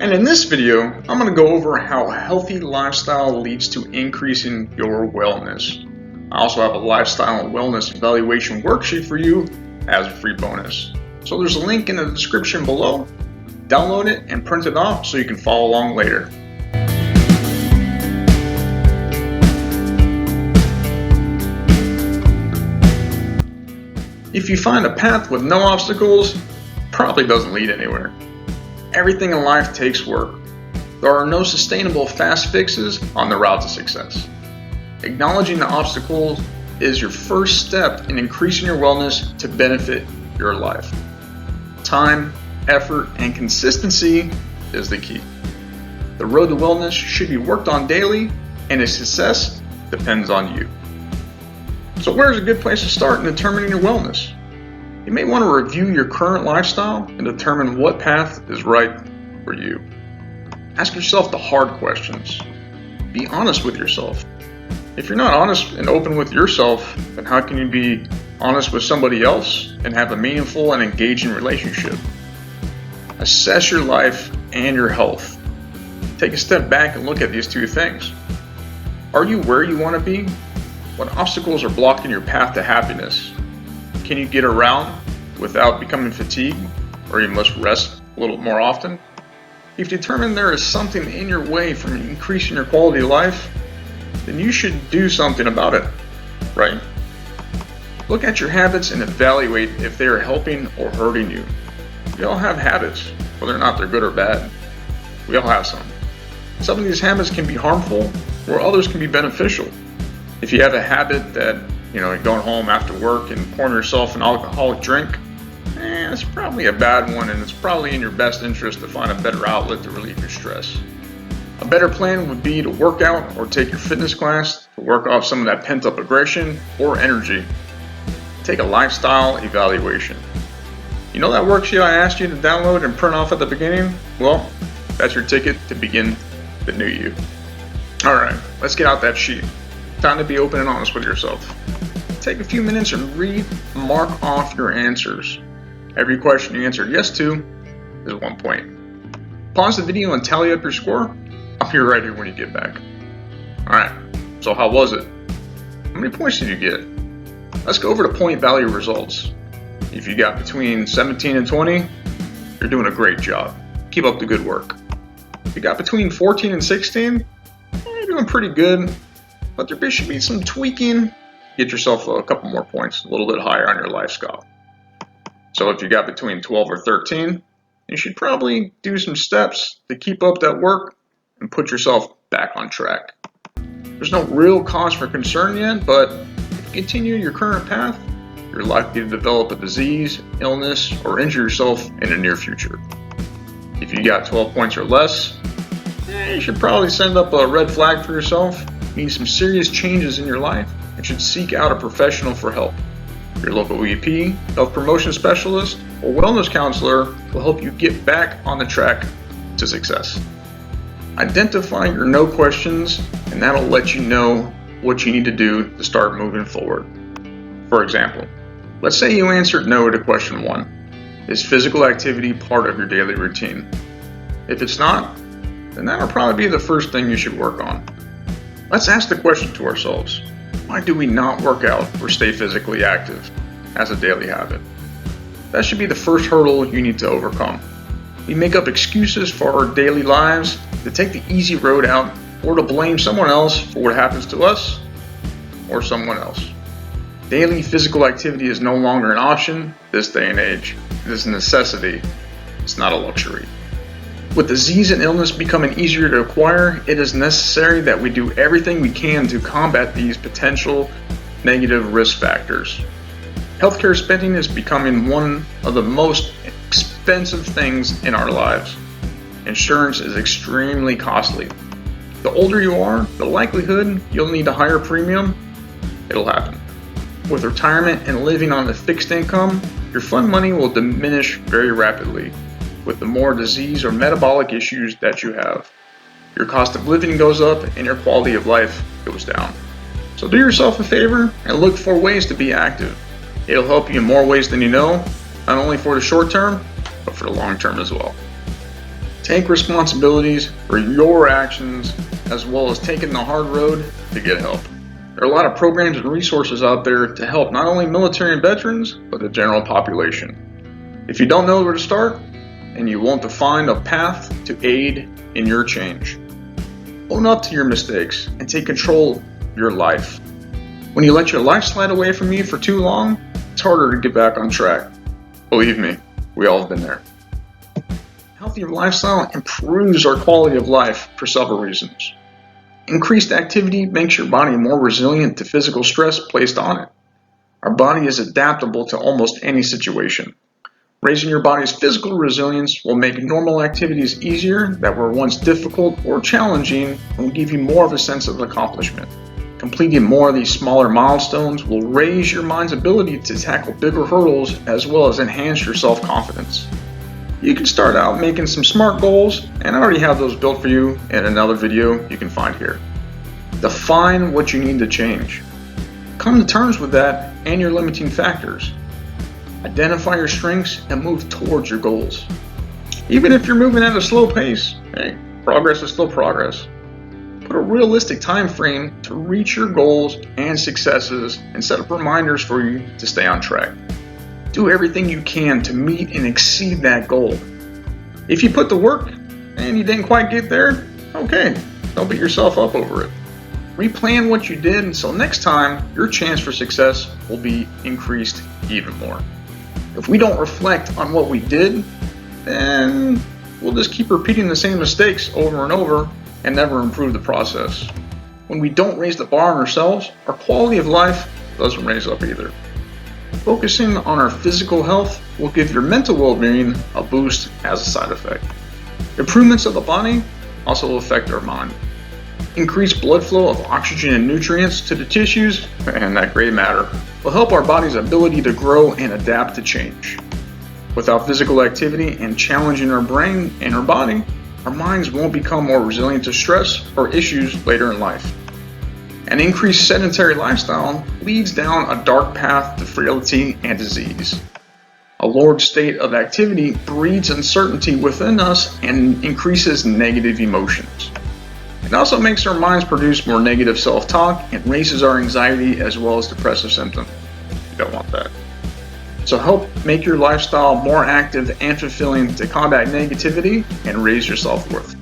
And in this video, I'm going to go over how a healthy lifestyle leads to increasing your wellness. I also have a lifestyle and wellness evaluation worksheet for you as a free bonus. So there's a link in the description below. Download it and print it off so you can follow along later. If you find a path with no obstacles, it probably doesn't lead anywhere. Everything in life takes work. There are no sustainable fast fixes on the route to success. Acknowledging the obstacles is your first step in increasing your wellness to benefit your life. Time, effort, and consistency is the key. The road to wellness should be worked on daily, and its success depends on you. So where's a good place to start in determining your wellness? You may want to review your current lifestyle and determine what path is right for you. Ask yourself the hard questions. Be honest with yourself. If you're not honest and open with yourself, then how can you be honest with somebody else and have a meaningful and engaging relationship? Assess your life and your health. Take a step back and look at these two things. Are you where you want to be? What obstacles are blocking your path to happiness? Can you get around without becoming fatigued, or you must rest a little more often? If you determine there is something in your way from increasing your quality of life, then you should do something about it, right? Look at your habits and evaluate if they are helping or hurting you. We all have habits, whether or not they're good or bad. We all have some. Some of these habits can be harmful, where others can be beneficial. If you have a habit that, going home after work and pouring yourself an alcoholic drink, it's probably a bad one, and it's probably in your best interest to find a better outlet to relieve your stress. A better plan would be to work out or take your fitness class to work off some of that pent-up aggression or energy. Take a lifestyle evaluation. You know that worksheet I asked you to download and print off at the beginning? Well, that's your ticket to begin the new you. Alright, let's get out that sheet. Time to be open and honest with yourself. Take a few minutes and read and mark off your answers. Every question you answered yes to is 1 point. Pause the video and tally up your score. I'll be right here when you get back. Alright, so how was it? How many points did you get? Let's go over the point value results. If you got between 17 and 20, you're doing a great job. Keep up the good work. If you got between 14 and 16, you're doing pretty good. But there should be some tweaking. Get yourself a couple more points, a little bit higher on your life scale. So if you got between 12 or 13, you should probably do some steps to keep up that work and put yourself back on track. There's no real cause for concern yet, but if you continue your current path, you're likely to develop a disease, illness, or injure yourself in the near future. If you got 12 points or less, you should probably send up a red flag for yourself. Need some serious changes in your life and should seek out a professional for help. Your local EP, health promotion specialist, or wellness counselor will help you get back on the track to success. Identify your no questions, and that'll let you know what you need to do to start moving forward. For example, let's say you answered no to question 1. Is physical activity part of your daily routine? If it's not, then that'll probably be the first thing you should work on. Let's ask the question to ourselves. Why do we not work out or stay physically active as a daily habit? That should be the first hurdle you need to overcome. We make up excuses for our daily lives to take the easy road out or to blame someone else for what happens to us or someone else. Daily physical activity is no longer an option this day and age. It is a necessity. It's not a luxury. With disease and illness becoming easier to acquire, it is necessary that we do everything we can to combat these potential negative risk factors. Healthcare spending is becoming one of the most expensive things in our lives. Insurance is extremely costly. The older you are, the likelihood you'll need a higher premium, it'll happen. With retirement and living on a fixed income, your fund money will diminish very rapidly with the more disease or metabolic issues that you have. Your cost of living goes up and your quality of life goes down. So do yourself a favor and look for ways to be active. It'll help you in more ways than you know, not only for the short term, but for the long term as well. Take responsibilities for your actions as well as taking the hard road to get help. There are a lot of programs and resources out there to help not only military and veterans, but the general population. If you don't know where to start, and you want to find a path to aid in your change, own up to your mistakes and take control of your life. When you let your life slide away from you for too long, it's harder to get back on track. Believe me, we all have been there. A healthier lifestyle improves our quality of life for several reasons. Increased activity makes your body more resilient to physical stress placed on it. Our body is adaptable to almost any situation. Raising your body's physical resilience will make normal activities easier that were once difficult or challenging and will give you more of a sense of accomplishment. Completing more of these smaller milestones will raise your mind's ability to tackle bigger hurdles as well as enhance your self-confidence. You can start out making some SMART goals, and I already have those built for you in another video you can find here. Define what you need to change. Come to terms with that and your limiting factors. Identify your strengths and move towards your goals. Even if you're moving at a slow pace, hey, progress is still progress. Put a realistic time frame to reach your goals and successes and set up reminders for you to stay on track. Do everything you can to meet and exceed that goal. If you put the work and you didn't quite get there, okay, don't beat yourself up over it. Replan what you did until next time your chance for success will be increased even more. If we don't reflect on what we did, then we'll just keep repeating the same mistakes over and over and never improve the process. When we don't raise the bar on ourselves, our quality of life doesn't raise up either. Focusing on our physical health will give your mental well-being a boost as a side effect. Improvements of the body also affect our mind. Increased blood flow of oxygen and nutrients to the tissues and that gray matter will help our body's ability to grow and adapt to change. Without physical activity and challenging our brain and our body, our minds won't become more resilient to stress or issues later in life. An increased sedentary lifestyle leads down a dark path to frailty and disease. A lowered state of activity breeds uncertainty within us and increases negative emotions. It also makes our minds produce more negative self-talk and raises our anxiety as well as depressive symptoms. You don't want that. So help make your lifestyle more active and fulfilling to combat negativity and raise your self-worth.